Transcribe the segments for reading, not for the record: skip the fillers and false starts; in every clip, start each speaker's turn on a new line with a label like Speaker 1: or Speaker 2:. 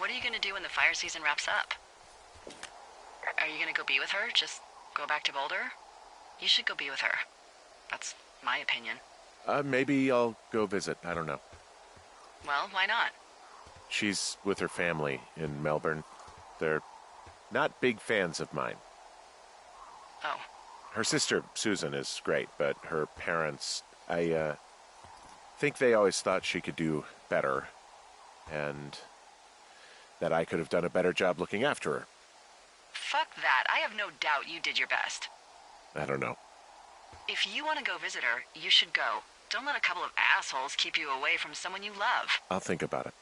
Speaker 1: What are you gonna do when the fire season wraps up? Are you gonna go be with her? Just go back to Boulder? You should go be with her. That's my opinion.
Speaker 2: Maybe I'll go visit. I don't know.
Speaker 1: Well, why not?
Speaker 2: She's with her family in Melbourne. They're not big fans of mine.
Speaker 1: Oh.
Speaker 2: Her sister, Susan, is great, but her parents, I think they always thought she could do better, and that I could have done a better job looking after her.
Speaker 1: Fuck that. I have no doubt you did your best.
Speaker 2: I don't know.
Speaker 1: If you want to go visit her, you should go. Don't let a couple of assholes keep you away from someone you love.
Speaker 2: I'll think about it.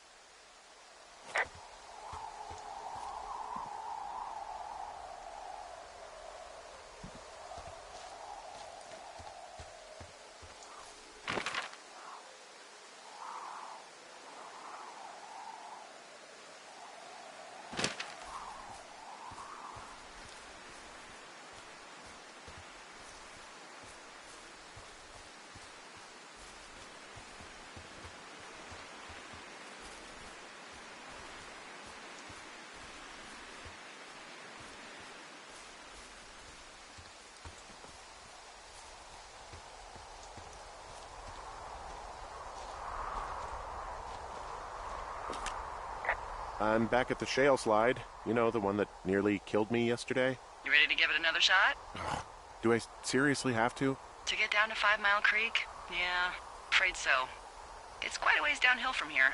Speaker 2: I'm back at the shale slide. You know, the one that nearly killed me yesterday.
Speaker 1: You ready to give it another shot?
Speaker 2: Do I seriously have to?
Speaker 1: To get down to 5 Mile Creek? Yeah, afraid so. It's quite a ways downhill from here.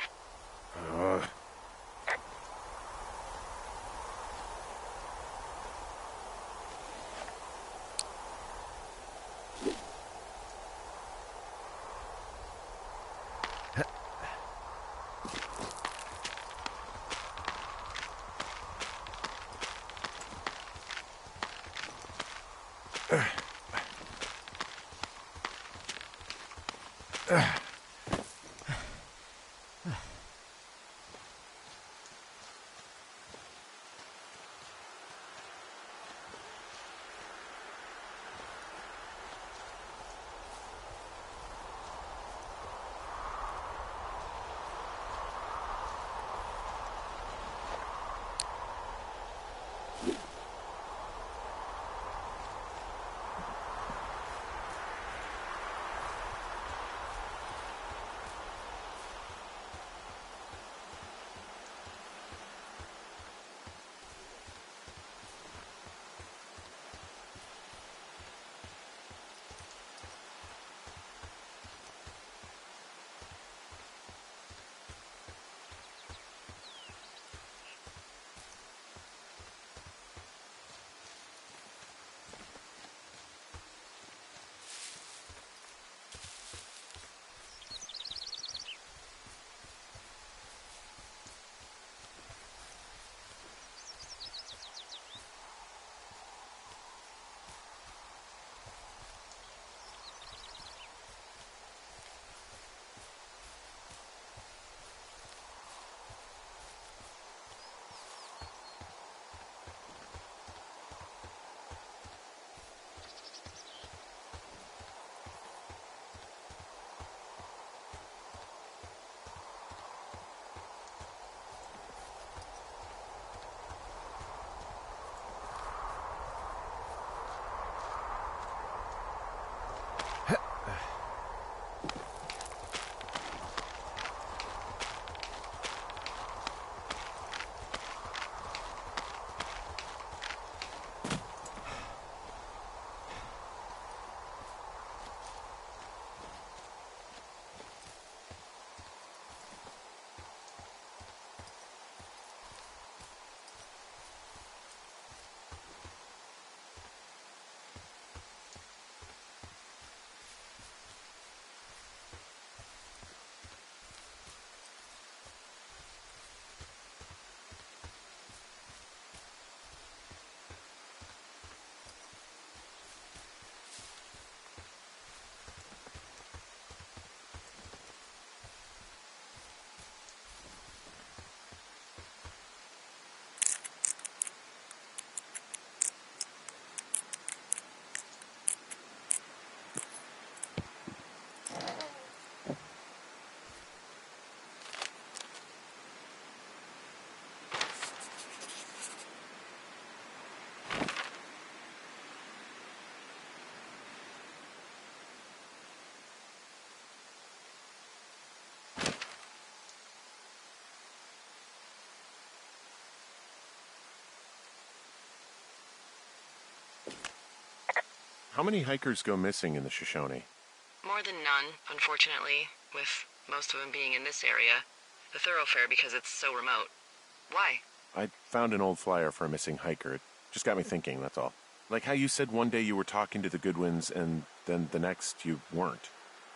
Speaker 2: How many hikers go missing in the Shoshone?
Speaker 1: More than none, unfortunately, with most of them being in this area. The thoroughfare because it's so remote. Why?
Speaker 2: I found an old flyer for a missing hiker. It just got me thinking, that's all. Like how you said one day you were talking to the Goodwins and then the next you weren't.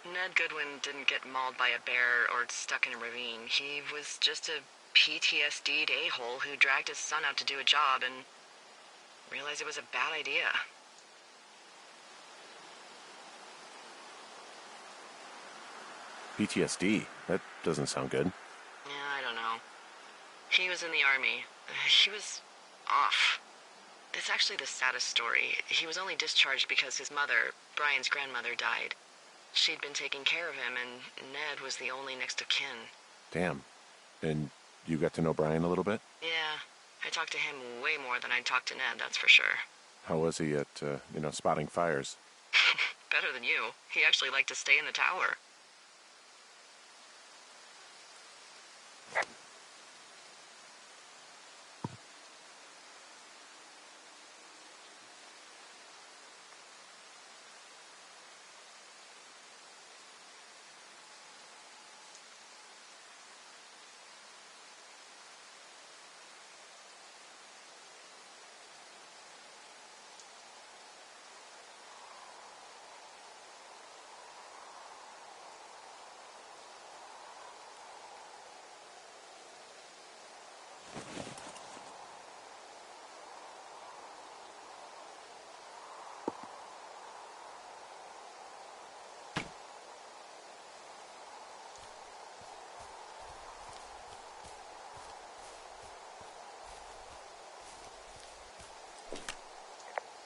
Speaker 1: Ned Goodwin didn't get mauled by a bear or stuck in a ravine. He was just a PTSD'd a-hole who dragged his son out to do a job and realized it was a bad idea.
Speaker 2: PTSD? That doesn't sound good.
Speaker 1: Yeah, I don't know. He was in the army. He was off. It's actually the saddest story. He was only discharged because his mother, Brian's grandmother, died. She'd been taking care of him, and Ned was the only next of kin.
Speaker 2: Damn. And you got to know Brian a little bit?
Speaker 1: Yeah, I talked to him way more than I'd talked to Ned, that's for sure.
Speaker 2: How was he at, spotting fires?
Speaker 1: Better than you. He actually liked to stay in the tower.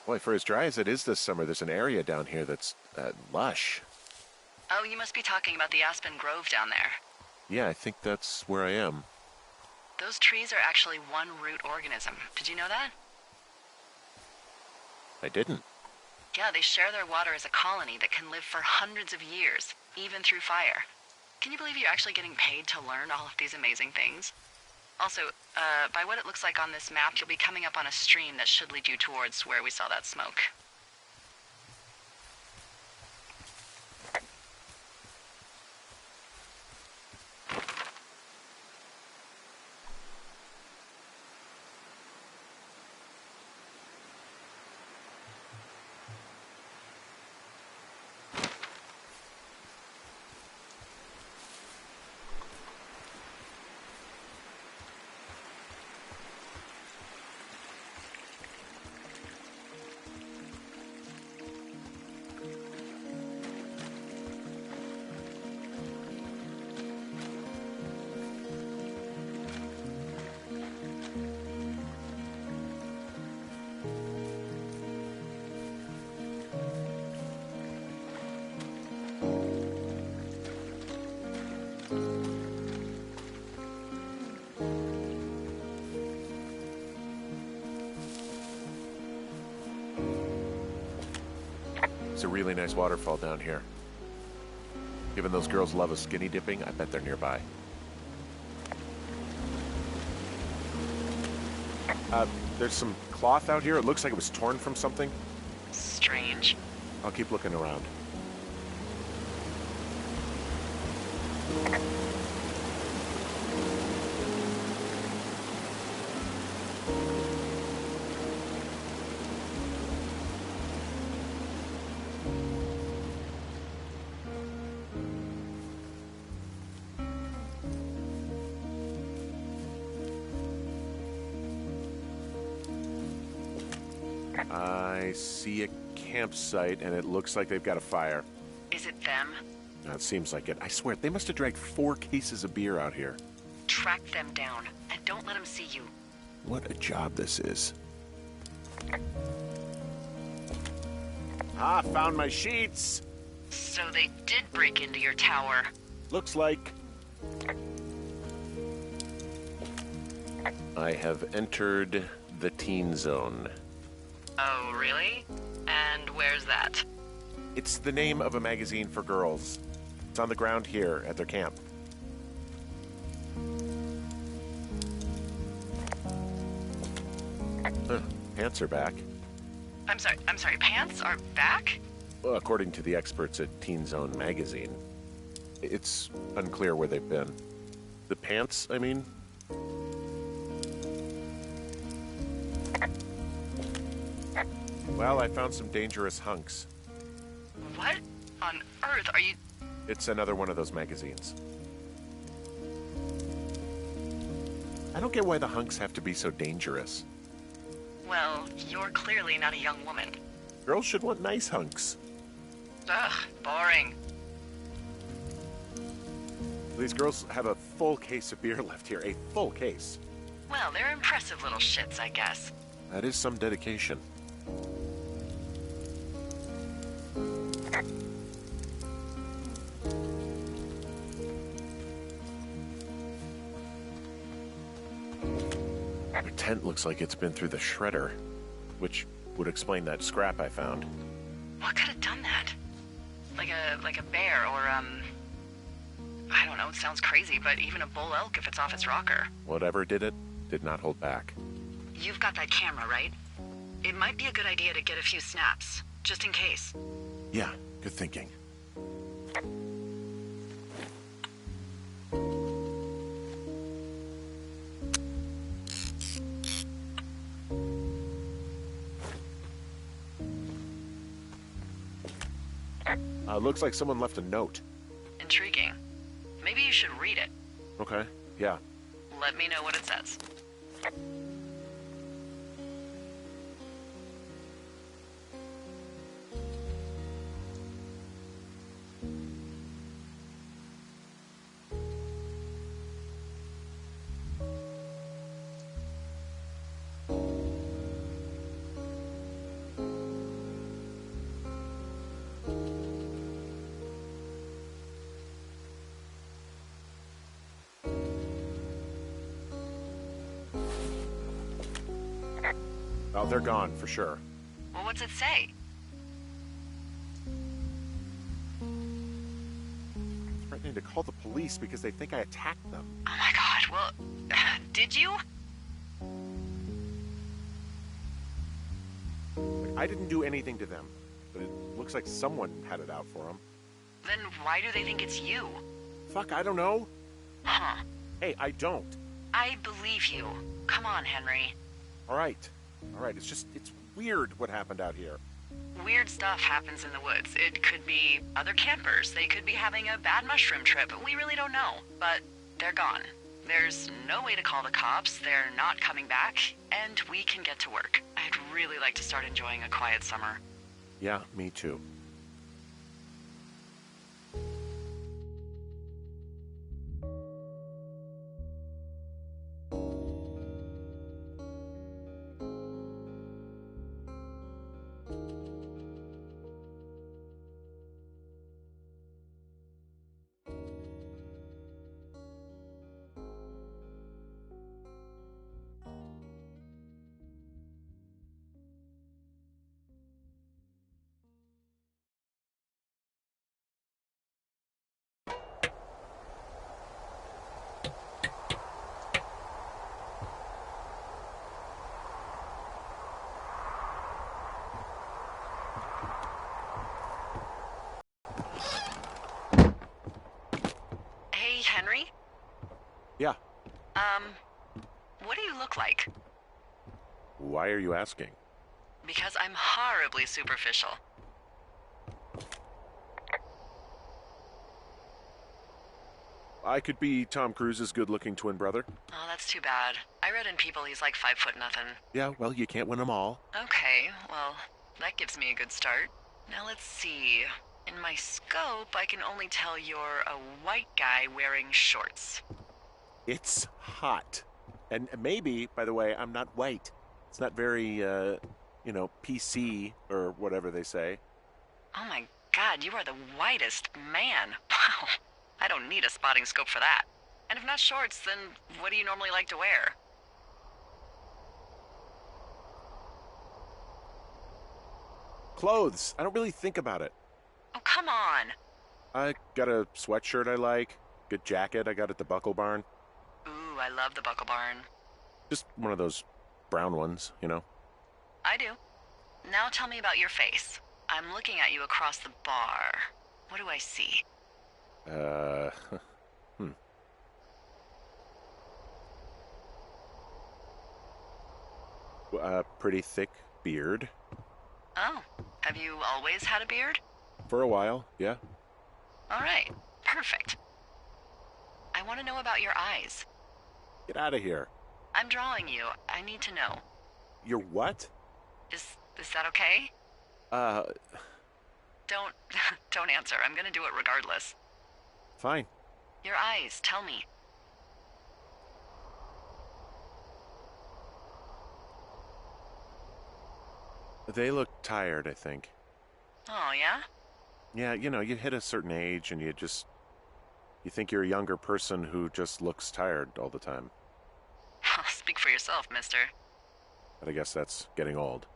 Speaker 2: Boy, for as dry as it is this summer, there's an area down here that's lush.
Speaker 1: Oh, you must be talking about the Aspen Grove down there.
Speaker 2: Yeah, I think that's where I am.
Speaker 1: Those trees are actually one root organism. Did you know that?
Speaker 2: I didn't.
Speaker 1: Yeah, they share their water as a colony that can live for hundreds of years, even through fire. Can you believe you're actually getting paid to learn all of these amazing things? Also, by what it looks like on this map, you'll be coming up on a stream that should lead you towards where we saw that smoke.
Speaker 2: It's a really nice waterfall down here. Given those girls love a skinny dipping, I bet they're nearby. There's some cloth out here. It looks like it was torn from something.
Speaker 1: Strange.
Speaker 2: I'll keep looking around. I see a campsite, and it looks like they've got a fire.
Speaker 1: Is it them?
Speaker 2: It seems like it. I swear, they must have dragged 4 cases of beer out here.
Speaker 1: Track them down, and don't let them see you.
Speaker 2: What a job this is. Ah, found my sheets!
Speaker 1: So they did break into your tower.
Speaker 2: Looks like... I have entered the teen zone.
Speaker 1: Oh, really? And where's that?
Speaker 2: It's the name of a magazine for girls. It's on the ground here at their camp. Pants are back.
Speaker 1: I'm sorry, pants are back?
Speaker 2: Well, according to the experts at Teen Zone magazine, it's unclear where they've been. The pants, I mean? Well, I found some dangerous hunks.
Speaker 1: What on earth are you...
Speaker 2: It's another one of those magazines. I don't get why the hunks have to be so dangerous.
Speaker 1: Well, you're clearly not a young woman.
Speaker 2: Girls should want nice hunks.
Speaker 1: Ugh, boring.
Speaker 2: These girls have a full case of beer left here. A full case.
Speaker 1: Well, they're impressive little shits, I guess.
Speaker 2: That is some dedication. The tent looks like it's been through the shredder, which would explain that scrap I found.
Speaker 1: What could have done that? Like a bear or, I don't know, it sounds crazy, but even a bull elk if it's off its rocker.
Speaker 2: Whatever did it, did not hold back.
Speaker 1: You've got that camera, right? It might be a good idea to get a few snaps, just in case.
Speaker 2: Yeah, good thinking. Looks like someone left a note.
Speaker 1: Intriguing. Maybe you should read it.
Speaker 2: Okay, yeah.
Speaker 1: Let me know what it says.
Speaker 2: Oh, they're gone, for sure.
Speaker 1: Well, what's it say?
Speaker 2: Threatening to call the police because they think I attacked them.
Speaker 1: Oh my god, well, did you?
Speaker 2: Like, I didn't do anything to them, but it looks like someone had it out for them.
Speaker 1: Then why do they think it's you?
Speaker 2: Fuck, I don't know.
Speaker 1: Huh.
Speaker 2: Hey, I don't.
Speaker 1: I believe you. Come on, Henry.
Speaker 2: All right, it's weird what happened out here.
Speaker 1: Weird stuff happens in the woods. It could be other campers. They could be having a bad mushroom trip. We really don't know. But they're gone. There's no way to call the cops. They're not coming back. And we can get to work. I'd really like to start enjoying a quiet summer.
Speaker 2: Yeah, me too.
Speaker 1: Hey, Henry?
Speaker 2: Yeah.
Speaker 1: What do you look like?
Speaker 2: Why are you asking?
Speaker 1: Because I'm horribly superficial.
Speaker 2: I could be Tom Cruise's good-looking twin brother.
Speaker 1: Oh, that's too bad. I read in People he's like 5'0" nothing.
Speaker 2: Yeah, well, you can't win them all.
Speaker 1: Okay, well, that gives me a good start. Now let's see. In my scope, I can only tell you're a white guy wearing shorts.
Speaker 2: It's hot. And maybe, by the way, I'm not white. It's not very, PC or whatever they say.
Speaker 1: Oh my god, you are the whitest man. Wow. I don't need a spotting scope for that. And if not shorts, then what do you normally like to wear?
Speaker 2: Clothes. I don't really think about it.
Speaker 1: Oh, come on.
Speaker 2: I got a sweatshirt I like. Good jacket I got at the Buckle Barn.
Speaker 1: Ooh, I love the Buckle Barn.
Speaker 2: Just one of those brown ones, you know?
Speaker 1: I do. Now tell me about your face. I'm looking at you across the bar. What do I see?
Speaker 2: Hmm. Pretty thick beard.
Speaker 1: Oh, have you always had a beard?
Speaker 2: For a while, yeah.
Speaker 1: All right, perfect. I want to know about your eyes.
Speaker 2: Get out of here.
Speaker 1: I'm drawing you. I need to know.
Speaker 2: You're what?
Speaker 1: Is that okay? Don't don't answer. I'm gonna do it regardless.
Speaker 2: Fine.
Speaker 1: Your eyes, tell me.
Speaker 2: They look tired, I think.
Speaker 1: Oh, yeah?
Speaker 2: Yeah, you hit a certain age and you think you're a younger person who just looks tired all the time.
Speaker 1: Speak for yourself, mister.
Speaker 2: But I guess that's getting old.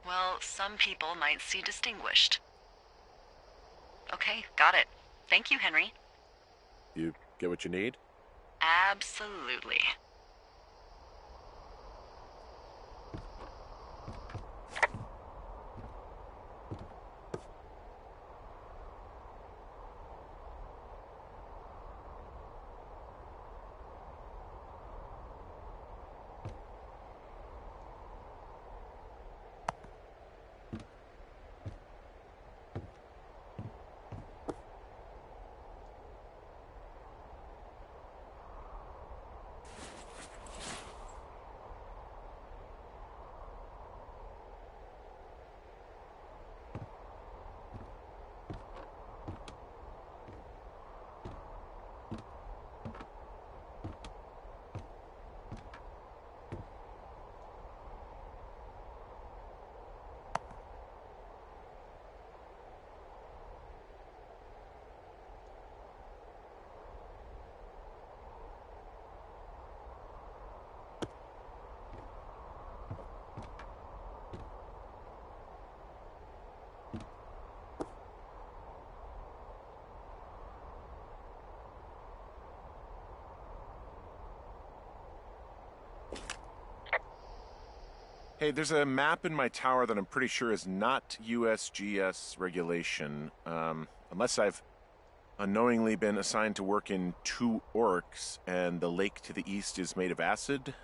Speaker 1: Well, some people might see distinguished. Okay, got it. Thank you, Henry.
Speaker 2: You get what you need?
Speaker 1: Absolutely.
Speaker 2: Hey, there's a map in my tower that I'm pretty sure is not USGS regulation, unless I've unknowingly been assigned to work in 2 orcs and the lake to the east is made of acid.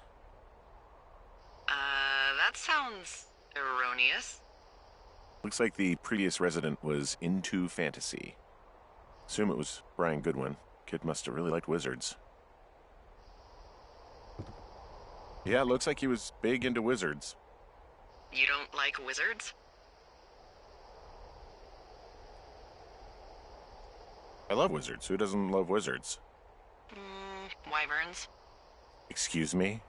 Speaker 1: That sounds erroneous.
Speaker 2: Looks like the previous resident was into fantasy. Assume it was Brian Goodwin. Kid must have really liked wizards. Yeah, it looks like he was big into wizards.
Speaker 1: You don't like wizards?
Speaker 2: I love wizards. Who doesn't love wizards?
Speaker 1: Wyverns.
Speaker 2: Excuse me?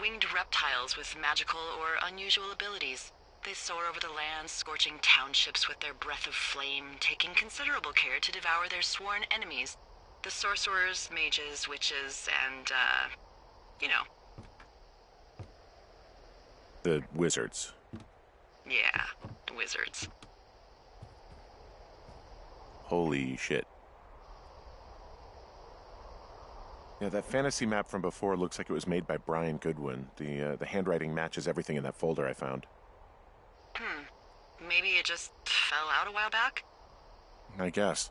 Speaker 1: Winged reptiles with magical or unusual abilities. They soar over the lands, scorching townships with their breath of flame, taking considerable care to devour their sworn enemies. The sorcerers, mages, witches, and, you know.
Speaker 2: The wizards.
Speaker 1: Yeah, wizards.
Speaker 2: Holy shit. Yeah, that fantasy map from before looks like it was made by Brian Goodwin. The handwriting matches everything in that folder I found.
Speaker 1: Maybe it just fell out a while back?
Speaker 2: I guess.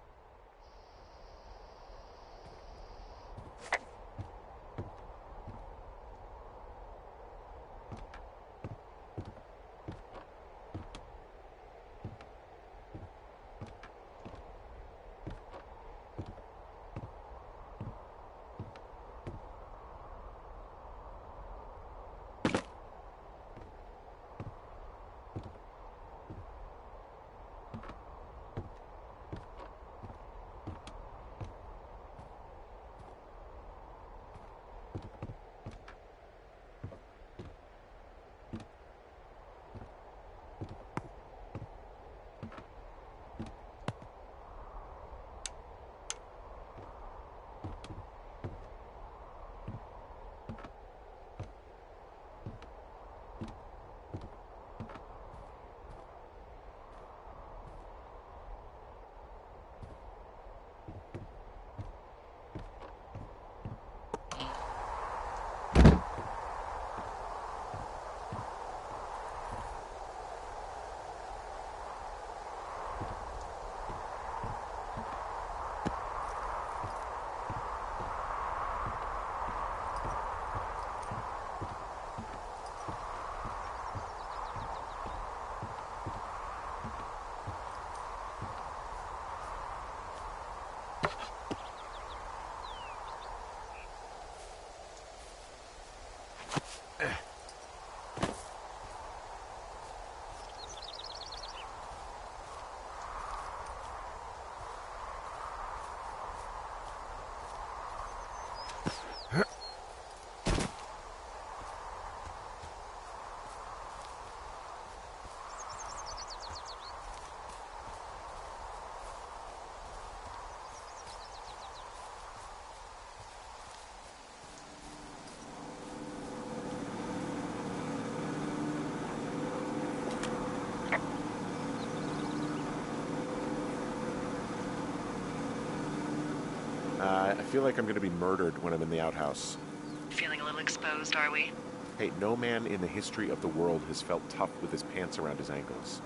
Speaker 2: I feel like I'm going to be murdered when I'm in the outhouse.
Speaker 1: Feeling a little exposed, are we?
Speaker 2: Hey, no man in the history of the world has felt tough with his pants around his ankles.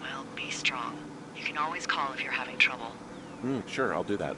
Speaker 1: Well, be strong. You can always call if you're having trouble.
Speaker 2: Sure, I'll do that.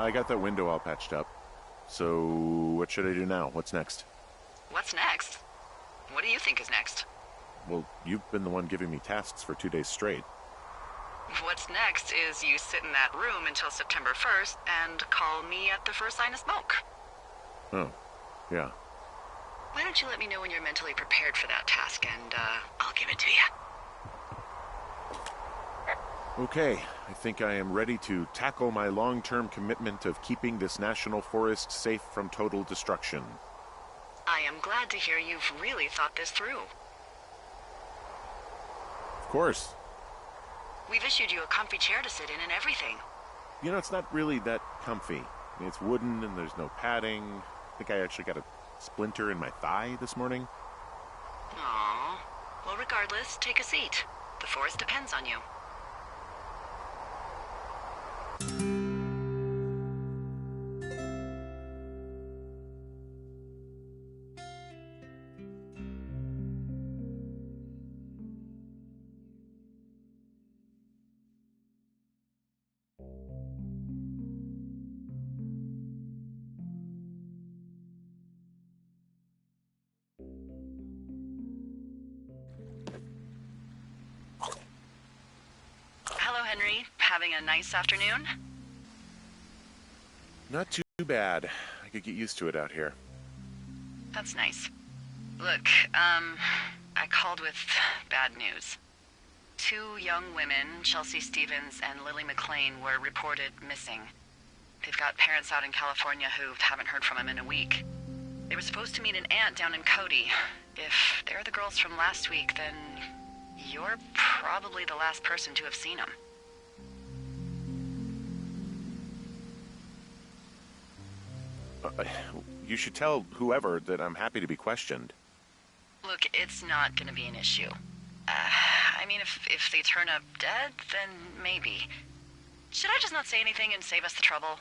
Speaker 2: I got that window all patched up. So, what should I do now? What's next?
Speaker 1: What's next? What do you think is next?
Speaker 2: Well, you've been the one giving me tasks for 2 days straight.
Speaker 1: What's next is you sit in that room until September 1st and call me at the first sign of smoke.
Speaker 2: Oh, yeah.
Speaker 1: Why don't you let me know when you're mentally prepared for that task, and I'll give it to you.
Speaker 2: Okay, I think I am ready to tackle my long-term commitment of keeping this national forest safe from total destruction.
Speaker 1: I am glad to hear you've really thought this through.
Speaker 2: Of course.
Speaker 1: We've issued you a comfy chair to sit in and everything.
Speaker 2: You know, it's not really that comfy. I mean, it's wooden and there's no padding. I think I actually got a splinter in my thigh this morning.
Speaker 1: Aww. Well, regardless, take a seat. The forest depends on you. Hello, Henry. Having a nice afternoon?
Speaker 2: Not too bad. I could get used to it out here.
Speaker 1: That's nice. Look, I called with bad news. 2 young women, Chelsea Stevens and Lily McLean, were reported missing. They've got parents out in California who haven't heard from them in a week. They were supposed to meet an aunt down in Cody. If they're the girls from last week, then you're probably the last person to have seen them.
Speaker 2: You should tell whoever that I'm happy to be questioned.
Speaker 1: Look, it's not gonna be an issue. mean, if they turn up dead, then maybe. Should I just not say anything and save us the trouble?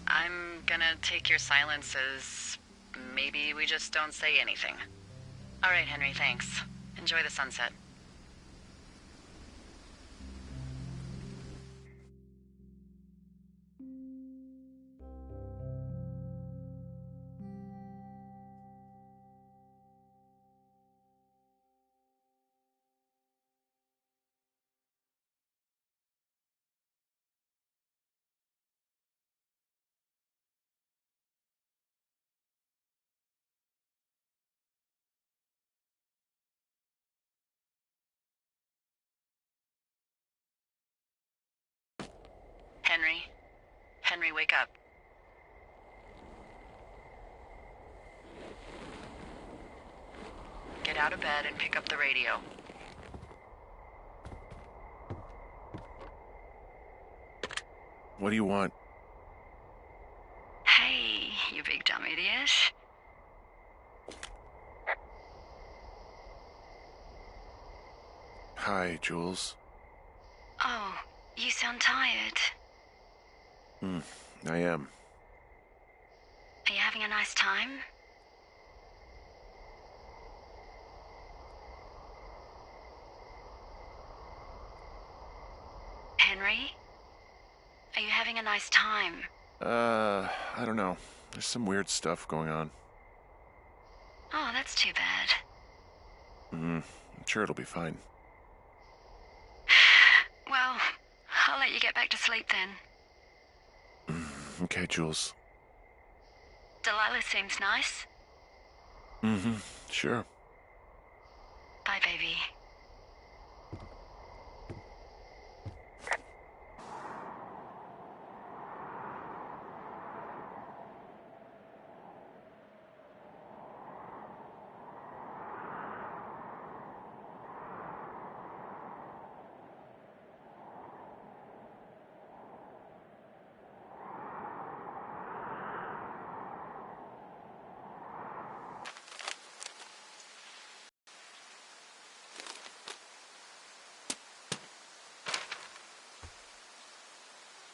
Speaker 1: I'm gonna take your silence as maybe we just don't say anything. All right, Henry, thanks. Enjoy the sunset. Henry? Henry, wake up. Get out of bed and pick up the radio.
Speaker 2: What do you want?
Speaker 1: Hey, you big dumb idiot.
Speaker 2: Hi, Jules.
Speaker 1: Oh, you sound tired.
Speaker 2: I am.
Speaker 1: Are you having a nice time? Henry? Are you having a nice time?
Speaker 2: I don't know. There's some weird stuff going on.
Speaker 1: Oh, that's too bad.
Speaker 2: I'm sure it'll be fine.
Speaker 1: Well, I'll let you get back to sleep then.
Speaker 2: Okay, Jules.
Speaker 1: Delilah seems nice.
Speaker 2: Sure.
Speaker 1: Bye, baby.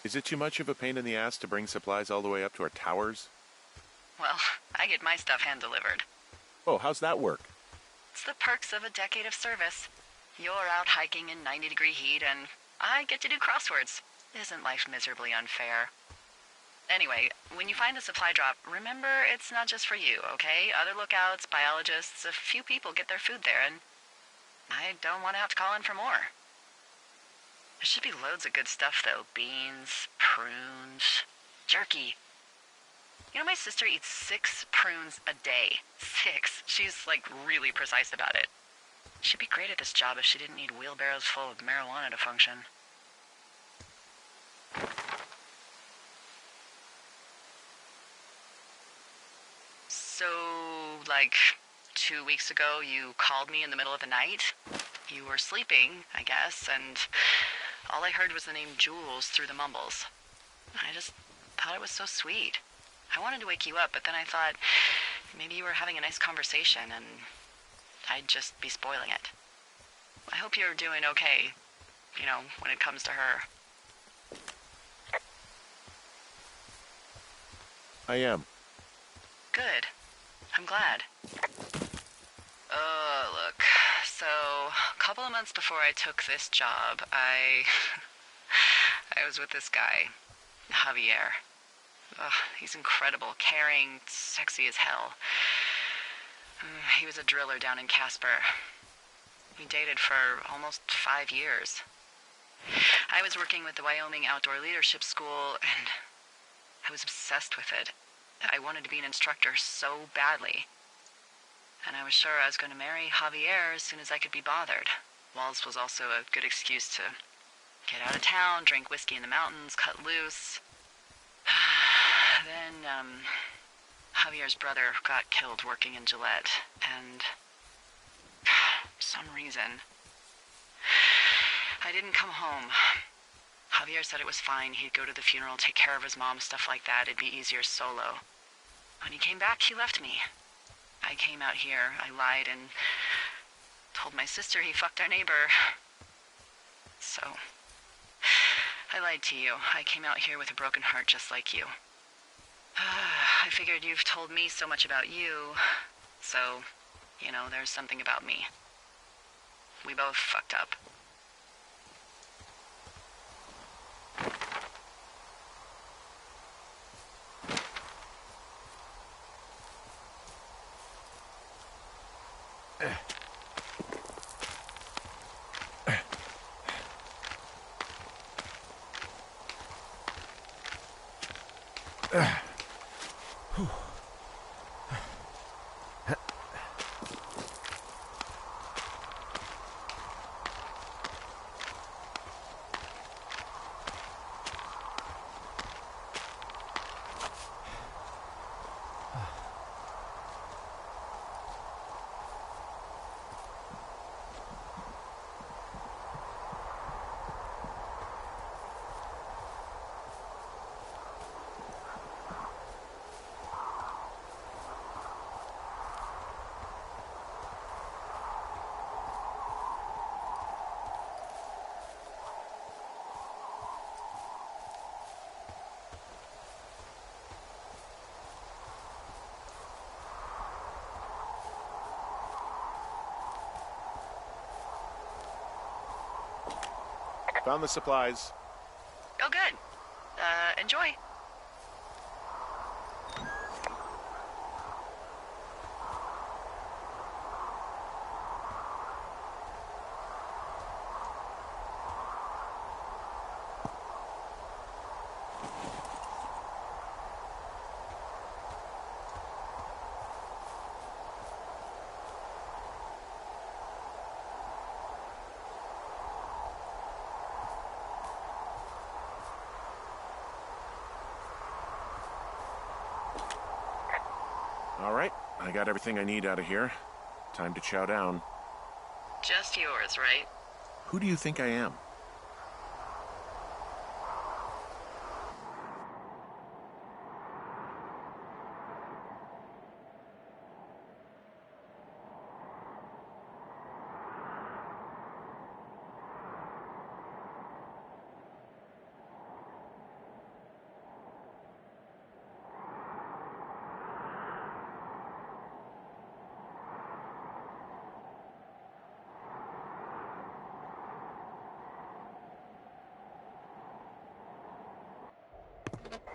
Speaker 2: Is it too much of a pain in the ass to bring supplies all the way up to our towers?
Speaker 1: Well, I get my stuff hand-delivered.
Speaker 2: Oh, how's that work?
Speaker 1: It's the perks of a decade of service. You're out hiking in 90-degree heat, and I get to do crosswords. Isn't life miserably unfair? Anyway, when you find the supply drop, remember it's not just for you, okay? Other lookouts, biologists, a few people get their food there, and I don't want to have to call in for more. There should be loads of good stuff, though. Beans, prunes, jerky. You know, my sister eats 6 prunes a day. 6. She's, like, really precise about it. She'd be great at this job if she didn't need wheelbarrows full of marijuana to function. So, like, 2 weeks ago, you called me in the middle of the night? You were sleeping, I guess, and all I heard was the name Jules through the mumbles. I just thought it was so sweet. I wanted to wake you up, but then I thought maybe you were having a nice conversation and I'd just be spoiling it. I hope you're doing okay, you know, when it comes to her.
Speaker 2: I am.
Speaker 1: Good. I'm glad. Look. So, a couple of months before I took this job, I was with this guy, Javier. Ugh, he's incredible, caring, sexy as hell. He was a driller down in Casper. We dated for almost 5 years. I was working with the Wyoming Outdoor Leadership School, and I was obsessed with it. I wanted to be an instructor so badly. And I was sure I was going to marry Javier as soon as I could be bothered. Walls was also a good excuse to get out of town, drink whiskey in the mountains, cut loose. Then, Javier's brother got killed working in Gillette, and for some reason, I didn't come home. Javier said it was fine. He'd go to the funeral, take care of his mom, stuff like that. It'd be easier solo. When he came back, he left me. I came out here, I lied and told my sister he fucked our neighbor. So, I lied to you. I came out here with a broken heart just like you. I figured you've told me so much about you, so, there's something about me. We both fucked up.
Speaker 2: Found the supplies.
Speaker 1: Oh, good. Enjoy.
Speaker 2: All right, I got everything I need out of here. Time to chow down.
Speaker 1: Just yours, right?
Speaker 2: Who do you think I am?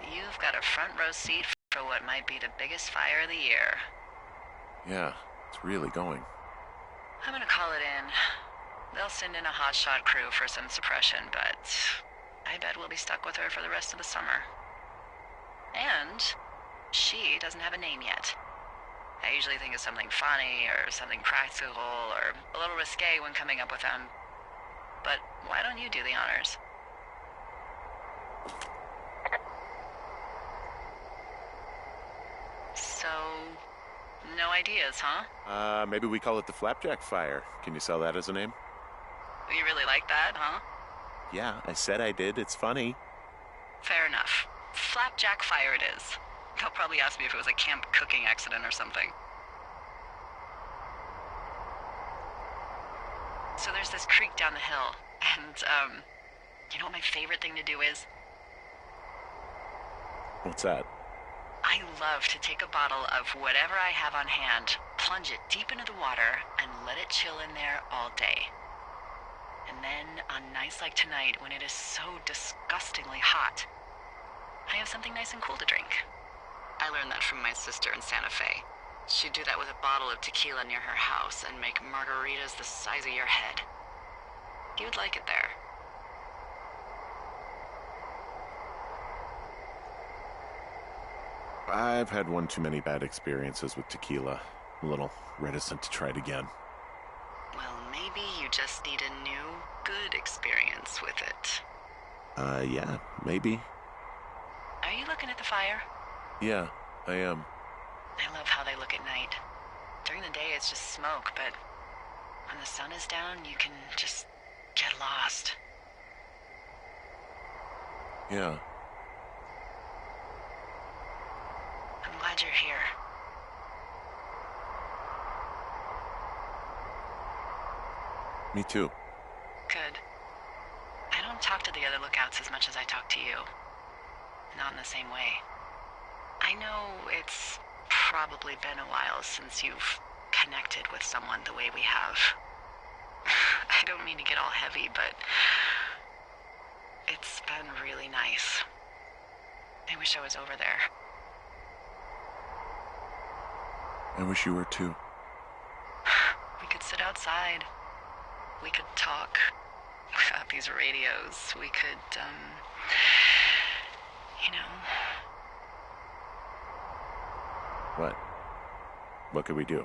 Speaker 1: You've got a front row seat for what might be the biggest fire of the year.
Speaker 2: Yeah, it's really going.
Speaker 1: I'm gonna call it in. They'll send in a hotshot crew for some suppression, but I bet we'll be stuck with her for the rest of the summer. And she doesn't have a name yet. I usually think of something funny or something practical or a little risque when coming up with them. But why don't you do the honors? So, no ideas, huh?
Speaker 2: Maybe we call it the Flapjack Fire. Can you sell that as a name?
Speaker 1: You really like that, huh?
Speaker 2: Yeah, I said I did. It's funny.
Speaker 1: Fair enough. Flapjack Fire it is. They'll probably ask me if it was a camp cooking accident or something. So there's this creek down the hill, and, you know what my favorite thing to do is?
Speaker 2: What's that?
Speaker 1: I love to take a bottle of whatever I have on hand, plunge it deep into the water, and let it chill in there all day. And then, on nights like tonight, when it is so disgustingly hot, I have something nice and cool to drink. I learned that from my sister in Santa Fe. She'd do that with a bottle of tequila near her house and make margaritas the size of your head. You'd like it there.
Speaker 2: I've had one too many bad experiences with tequila. A little reticent to try it again.
Speaker 1: Well, maybe you just need a new, good experience with it.
Speaker 2: Yeah, maybe.
Speaker 1: Are you looking at the fire?
Speaker 2: Yeah, I am.
Speaker 1: I love how they look at night. During the day, it's just smoke, but when the sun is down, you can just get lost.
Speaker 2: Yeah.
Speaker 1: I'm glad you're here.
Speaker 2: Me too.
Speaker 1: Good. I don't talk to the other lookouts as much as I talk to you. Not in the same way. I know it's probably been a while since you've connected with someone the way we have. I don't mean to get all heavy, but it's been really nice. I wish I was over there.
Speaker 2: I wish you were too.
Speaker 1: We could sit outside. We could talk about these radios. We could, you know.
Speaker 2: What? What could we do?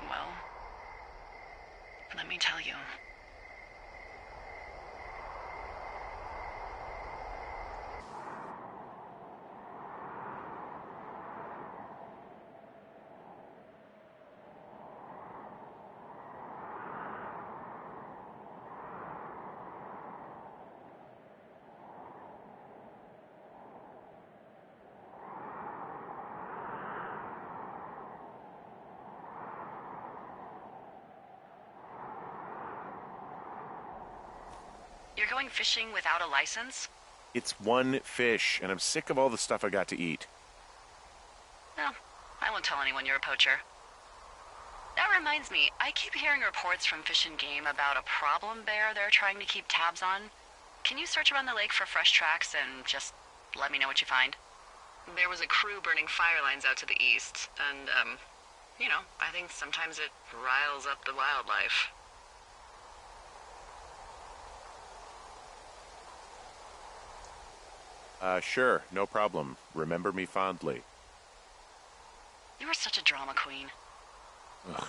Speaker 1: Well, let me tell you. You're going fishing without a license?
Speaker 2: It's one fish, and I'm sick of all the stuff I got to eat.
Speaker 1: Well, I won't tell anyone you're a poacher. That reminds me, I keep hearing reports from Fish and Game about a problem bear they're trying to keep tabs on. Can you search around the lake for fresh tracks and just let me know what you find? There was a crew burning fire lines out to the east, and, I think sometimes it riles up the wildlife.
Speaker 2: Sure, no problem. Remember me fondly.
Speaker 1: You are such a drama queen.
Speaker 2: Ugh.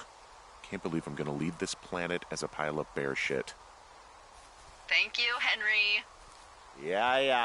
Speaker 2: Can't believe I'm gonna leave this planet as a pile of bear shit.
Speaker 1: Thank you, Henry.
Speaker 2: Yeah.